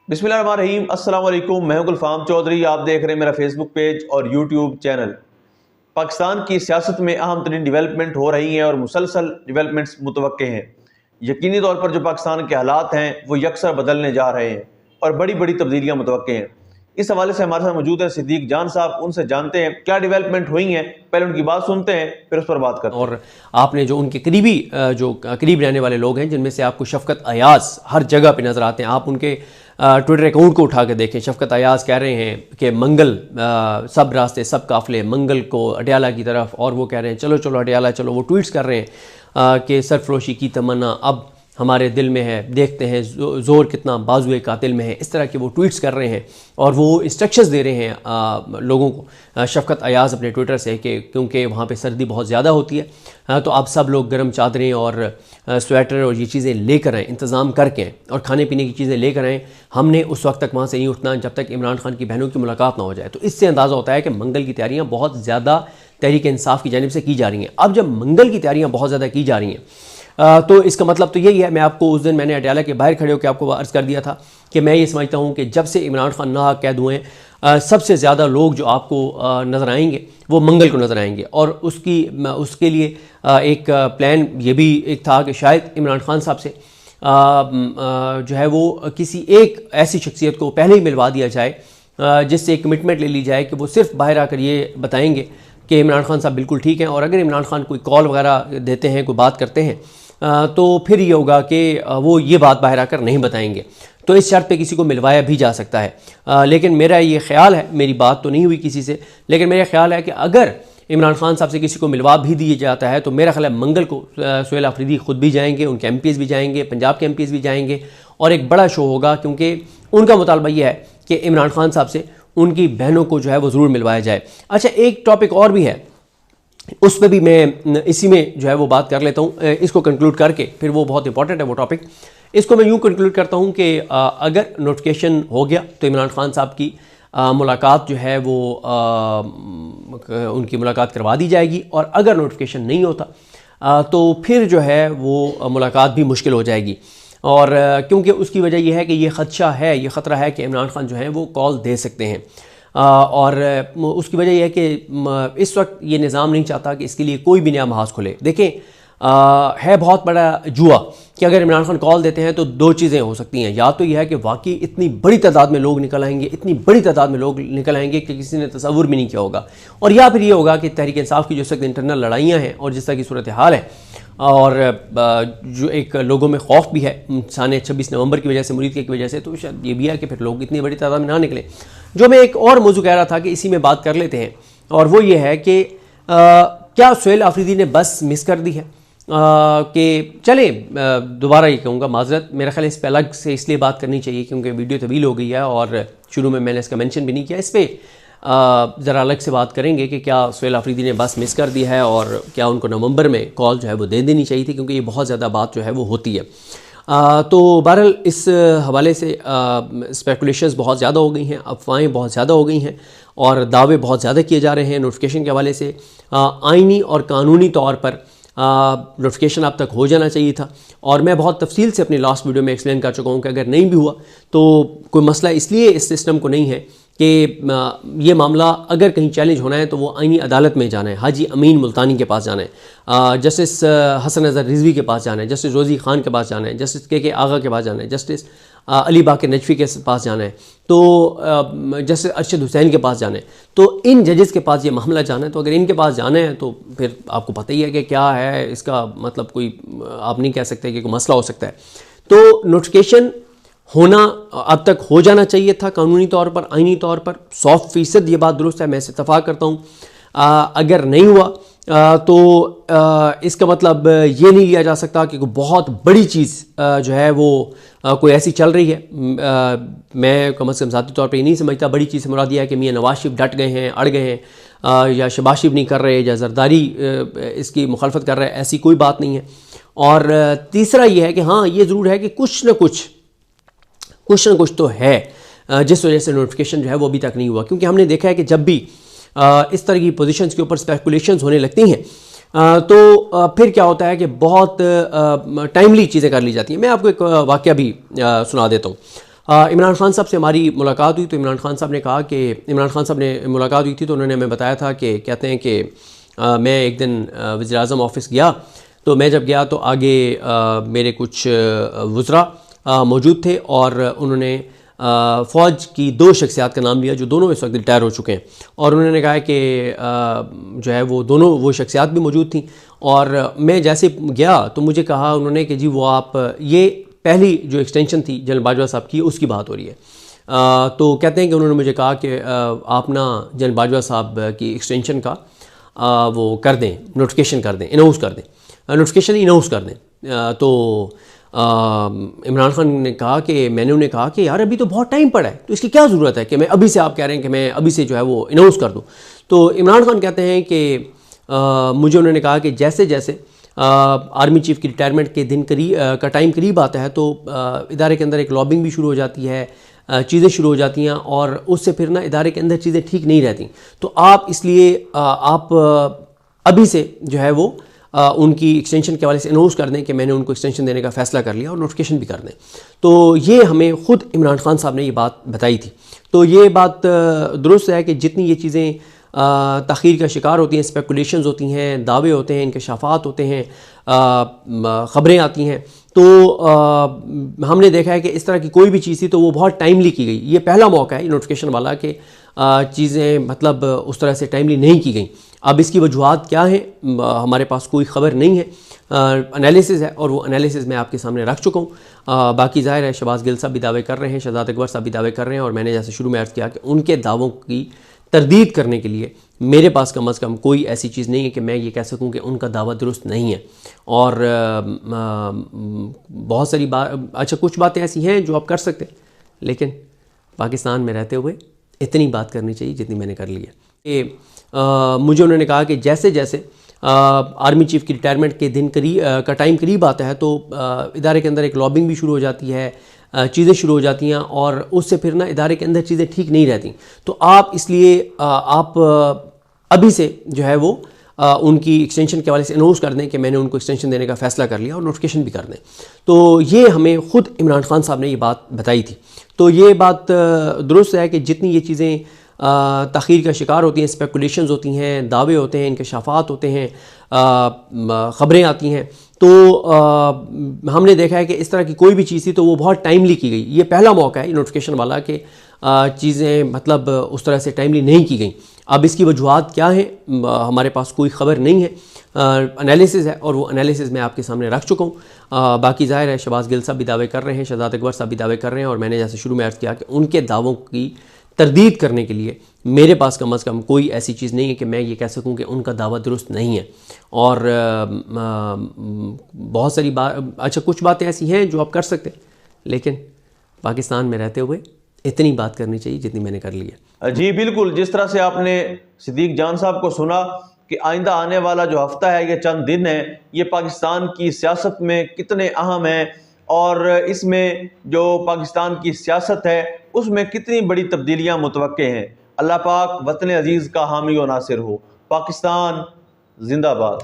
बिस्मिल्लाहिर्रहमानिर्रहीम, अस्सलाम वालेकुम। मैं हूं गुलफाम चौधरी। आप देख रहे हैं मेरा फेसबुक पेज और यूट्यूब चैनल। पाकिस्तान की सियासत में अहम तरीन डेवलपमेंट हो रही हैं और मुसलसल डेवलपमेंट्स मुतवक्के हैं। यकीनी तौर पर जो पाकिस्तान के हालात हैं वो यकसर बदलने जा रहे हैं और बड़ी बड़ी तब्दीलियाँ मुतवक्के हैं। इस हवाले से हमारे साथ मौजूद है सिद्दीक जान साहब। उनसे जानते हैं क्या डेवलपमेंट हुई हैं, पहले उनकी बात सुनते हैं फिर उस पर बात करते हैं। और आपने जो उनके करीबी जो करीब रहने वाले लोग हैं, जिनमें से आपको शफकत अयाज हर जगह पे नज़र आते हैं, आप उनके ट्विटर अकाउंट को उठा के देखें। शफकत अयाज कह रहे हैं कि मंगल सब रास्ते सब काफिले मंगल को अडयाला की तरफ, और वो कह रहे हैं चलो चलो अडयाला चलो। वो ट्वीट्स कर रहे हैं कि सरफरोशी की तमन्ना अब हमारे दिल में है, देखते हैं ज़ोर कितना बाजुए कातिल में है। इस तरह के वो ट्वीट्स कर रहे हैं और वो इंस्ट्रक्शंस दे रहे हैं लोगों को। शफकत अयाज अपने ट्विटर से कि क्योंकि वहाँ पे सर्दी बहुत ज़्यादा होती है तो आप सब लोग गर्म चादरें और स्वेटर और ये चीज़ें लेकर आएँ, इंतज़ाम करके आएँ और खाने पीने की चीज़ें लेकर आएँ। हमने उस वक्त तक वहाँ से नहीं उठना जब तक इमरान खान की बहनों की मुलाकात ना हो जाए। तो इससे अंदाज़ा होता है कि मंगल की तैयारियाँ बहुत ज़्यादा तहरीक इंसाफ की जानिब से की जा रही हैं। अब जब मंगल की तैयारियाँ बहुत ज़्यादा की जा रही हैं तो इसका मतलब तो यही है, मैं आपको उस दिन मैंने अडयाला के बाहर खड़े होकर आपको अर्ज़ कर दिया था कि मैं ये समझता हूँ कि जब से इमरान खान नाहक कैद हुए हैं सबसे ज़्यादा लोग जो आपको नज़र आएंगे वो मंगल को नज़र आएंगे। और उसके लिए एक प्लान ये भी एक था कि शायद इमरान खान साहब से जो है वो किसी एक ऐसी शख्सियत को पहले ही मिलवा दिया जाए जिससे एक कमिटमेंट ले ली जाए कि वो सिर्फ बाहर आकर ये बताएंगे कि इमरान खान साहब बिल्कुल ठीक हैं। और अगर इमरान खान कोई कॉल वगैरह देते हैं, कोई बात करते हैं तो फिर ये होगा कि वो ये बात बाहर आकर नहीं बताएंगे। तो इस शर्त पे किसी को मिलवाया भी जा सकता है। लेकिन मेरा ये ख्याल है, मेरी बात तो नहीं हुई किसी से, लेकिन मेरा ख्याल है कि अगर इमरान खान साहब से किसी को मिलवा भी दिया जाता है तो मेरा ख्याल है मंगल को सुहेल आफरीदी खुद भी जाएंगे, उनके MPs भी जाएंगे, पंजाब के MPs भी जाएंगे और एक बड़ा शो होगा, क्योंकि उनका मुतालबा ये है कि इमरान खान साहब से उनकी बहनों को जो है वो ज़रूर मिलवाया जाए। अच्छा, एक टॉपिक और भी है, उस पर भी मैं इसी में जो है वो बात कर लेता हूँ, इसको कंक्लूड करके, फिर वो बहुत इंपॉर्टेंट है वो टॉपिक। इसको मैं यूँ कंक्लूड करता हूँ कि अगर नोटिफिकेशन हो गया तो इमरान खान साहब की मुलाकात जो है वो उनकी मुलाकात करवा दी जाएगी, और अगर नोटिफिकेशन नहीं होता तो फिर जो है वो मुलाकात भी मुश्किल हो जाएगी। और क्योंकि उसकी वजह यह है कि ये ख़दशा है, ये ख़तरा है कि इमरान खान जो है वो कॉल दे सकते हैं। और उसकी वजह यह है कि इस वक्त ये निज़ाम नहीं चाहता कि इसके लिए कोई भी नया महाज खुले। देखें, है बहुत बड़ा जुआ कि अगर इमरान खान कॉल देते हैं तो दो चीज़ें हो सकती हैं। या तो यह है कि वाकई इतनी बड़ी तादाद में लोग निकल आएंगे, इतनी बड़ी तादाद में लोग निकल आएंगे कि किसी ने तसव्वुर भी नहीं किया होगा, और या फिर ये होगा कि तहरीक इंसाफ की जो वक्त इंटरनल लड़ाइयाँ हैं और जिस तरह की सूरत हाल है और जो एक लोगों में खौफ भी है सन 26 नवंबर की वजह से, मुरीद की वजह से, तो शायद ये भी है कि फिर लोग इतनी बड़ी तादाद में ना निकले। जो मैं एक और मौजू कह रहा था कि इसी में बात कर लेते हैं, और वो ये है कि क्या सुहेल आफरीदी ने बस मिस कर दी है कि चले, दोबारा ये कहूँगा माजरत, मेरा ख्याल इस पर अलग से इसलिए बात करनी चाहिए क्योंकि वीडियो तवील हो गई है और शुरू में मैंने इसका मेंशन भी नहीं किया। इस पर ज़रा अलग से बात करेंगे कि क्या सुहेल आफरीदी ने बस मिस कर दी है और क्या उनको नवंबर में कॉल जो है वो दे देनी चाहिए थी, क्योंकि ये बहुत ज़्यादा बात जो है वो होती है। तो बहरहाल इस हवाले से स्पेकुलेशंस बहुत ज़्यादा हो गई हैं, अफवाहें बहुत ज़्यादा हो गई हैं और दावे बहुत ज़्यादा किए जा रहे हैं नोटिफिकेशन के हवाले से। आइनी और कानूनी तौर पर नोटिफिकेशन अब तक हो जाना चाहिए था, और मैं बहुत तफसील से अपनी लास्ट वीडियो में एक्सप्लेन कर चुका हूँ कि अगर नहीं भी हुआ तो कोई मसला इसलिए इस सिस्टम को नहीं है कि ये मामला अगर कहीं चैलेंज होना है तो वो आईनी अदालत में जाना है, हाजी अमीन मुल्तानी के पास जाना है, जस्टिस हसन अजहर रिजवी के पास जाना है, जस्टिस रोज़ी ख़ान के पास जाना है, जस्टिस के आगा के पास जाना है, जस्टिस अली बाकर नजफ़ी के पास जाना है, तो जस्टिस अरशद हुसैन के पास जाना है। तो इन जजेस के पास ये मामला जाना है, तो अगर इनके पास जाना है तो फिर आपको पता ही है कि क्या है इसका मतलब, कोई आप नहीं कह सकते कि कोई मसला हो सकता है। तो नोटिफिकेशन होना अब तक हो जाना चाहिए था कानूनी तौर पर, आइनी तौर पर 100% ये बात दुरुस्त है, मैं इससे इत्तफ़ाक़ करता हूँ। अगर नहीं हुआ तो इसका मतलब ये नहीं लिया जा सकता कि कोई बहुत बड़ी चीज़ जो है वो कोई ऐसी चल रही है। मैं कम अज़ कम ज़ाती तौर पे ये नहीं समझता बड़ी चीज़ से मुराद यह है कि मियां नवाज शरीफ डट गए हैं, अड़ गए हैं, या शहबाज शरीफ नहीं कर रहे, या जरदारी इसकी मुखालफत कर रहे हैं, ऐसी कोई बात नहीं है। और तीसरा ये है कि हाँ, ये ज़रूर है कि कुछ ना कुछ तो है जिस वजह से नोटिफिकेशन जो है वो अभी तक नहीं हुआ। क्योंकि हमने देखा है कि जब भी इस तरह की पोजीशंस के ऊपर स्पेकुलेशंस होने लगती हैं तो फिर क्या होता है कि बहुत टाइमली चीज़ें कर ली जाती हैं। मैं आपको एक वाक़या भी सुना देता हूँ। इमरान खान साहब से हमारी मुलाकात हुई तो इमरान खान साहब ने कहा कि इमरान खान साहब ने मुलाकात हुई थी तो उन्होंने हमें बताया था कि कहते हैं कि मैं एक दिन वज़ीर-ए-आज़म ऑफ़िस गया, तो मैं जब गया तो आगे मेरे कुछ वज़रा मौजूद थे और उन्होंने फ़ौज की 2 शख्सियात का नाम लिया जो दोनों इस वक्त रिटायर हो चुके हैं, और उन्होंने कहा कि जो है वो दोनों वो शख्सियात भी मौजूद थी। और मैं जैसे गया तो मुझे कहा उन्होंने कि जी वो आप ये पहली जो एक्सटेंशन थी जनरल बाजवा साहब की उसकी बात हो रही है। तो कहते हैं कि उन्होंने मुझे कहा कि आप ना जनरल बाजवा साहब की एक्सटेंशन का वो कर दें, नोटिफिकेशन कर दें, अनाउंस कर दें, नोटिफिकेशन अनाउंस कर दें। तो इमरान खान ने कहा कि मैंने उन्हें कहा कि यार अभी तो बहुत टाइम पड़ा है, तो इसकी क्या ज़रूरत है कि मैं अभी से, आप कह रहे हैं कि मैं अभी से जो है वो अनाउंस कर दूँ। तो इमरान खान कहते हैं कि मुझे उन्होंने कहा कि जैसे जैसे आर्मी चीफ़ की रिटायरमेंट के दिन का टाइम करीब आता है तो इदारे के अंदर एक लॉबिंग भी शुरू हो जाती है, चीज़ें शुरू हो जाती हैं और उससे फिर ना इदारे के अंदर चीज़ें ठीक नहीं रहती। तो आप इसलिए आप अभी से जो है वो उनकी एक्सटेंशन के हवाले से अनाउंस कर दें कि मैंने उनको एक्सटेंशन देने का फ़ैसला कर लिया और नोटिफिकेशन भी कर दें। तो ये हमें ख़ुद इमरान खान साहब ने ये बात बताई थी। तो ये बात दुरुस्त है कि जितनी ये चीज़ें ताख़ीर का शिकार होती हैं, स्पेकुलेशंस होती हैं, दावे होते हैं, इंकशाफात होते हैं, ख़बरें आती हैं, तो हमने देखा है कि इस तरह की कोई भी चीज़ थी तो वो बहुत टाइमली की गई। ये पहला मौका है नोटिफिकेशन वाला कि चीज़ें मतलब उस तरह से टाइमली नहीं की गई। अब इसकी वजूहात क्या हैं हमारे पास कोई ख़बर नहीं है, एनालिसिस है और वो एनालिसिस मैं आपके सामने रख चुका हूँ। बाकी ज़ाहिर है शहबाज गिल साहब भी दावे कर रहे हैं, शहजाद अकबर साहब भी दावे कर रहे हैं, और मैंने जैसे शुरू में अर्ज़ किया कि उनके दावों की तरदीद करने के लिए मेरे पास कम अज़ कम कोई ऐसी चीज़ नहीं है कि मैं ये कह सकूं कि उनका दावा दुरुस्त नहीं है। और बहुत सारी बात, अच्छा कुछ बातें ऐसी हैं जो आप कर सकते हैं, लेकिन पाकिस्तान में रहते हुए इतनी बात करनी चाहिए जितनी मैंने कर ली है। मुझे उन्होंने कहा कि जैसे जैसे आर्मी चीफ़ की रिटायरमेंट के दिन का टाइम करीब आता है तो इदारे के अंदर एक लॉबिंग भी शुरू हो जाती है, चीज़ें शुरू हो जाती हैं और उससे फिर ना इदारे के अंदर चीज़ें ठीक नहीं रहती। तो आप इसलिए आप अभी से जो है वो उनकी एक्सटेंशन के हवाले से अनाउंस कर दें कि मैंने उनको एक्सटेंशन देने का फ़ैसला कर लिया और नोटिफिकेशन भी कर दें। तो ये हमें ख़ुद इमरान खान साहब ने ये बात बताई थी। तो ये बात दुरुस्त है कि जितनी ये चीज़ें ताख़ीर का शिकार होती हैं, स्पेकुलेशंस होती हैं, दावे होते हैं, इंकशाफात होते हैं, ख़बरें आती हैं, तो हमने देखा है कि इस तरह की कोई भी चीज़ थी तो वो बहुत टाइमली की गई। ये पहला मौका है नोटिफिकेशन वाला कि चीज़ें मतलब उस तरह से टाइमली नहीं की गई। अब इसकी वजूहात क्या हैं हमारे पास कोई ख़बर नहीं है, एनालिसिस है और वो एनालिसिस मैं आपके सामने रख चुका हूँ। बाकी ज़ाहिर है शहबाज गिल साहब भी दावे कर रहे हैं, शहजाद अकबर साहब भी दावे कर रहे हैं, और मैंने जैसे शुरू में अर्ज़ किया कि उनके दावों की तरदीद करने के लिए मेरे पास कम अज़ कम कोई ऐसी चीज़ नहीं है कि मैं ये कह सकूं कि उनका दावा दुरुस्त नहीं है। और बहुत सारी बात, अच्छा कुछ बातें ऐसी हैं जो आप कर सकते हैं, लेकिन पाकिस्तान में रहते हुए इतनी बात करनी चाहिए जितनी मैंने कर ली है। जी बिल्कुल, जिस तरह से आपने सिद्दीक जान साहब को सुना कि आइंदा आने वाला जो हफ्ता है, ये चंद दिन है, ये पाकिस्तान की सियासत में कितने अहम हैं और इसमें जो पाकिस्तान की सियासत है उसमें कितनी बड़ी तब्दीलियां मुतवक्के हैं। अल्लाह पाक वतन अजीज़ का हामी व नासिर हो। पाकिस्तान जिंदाबाद।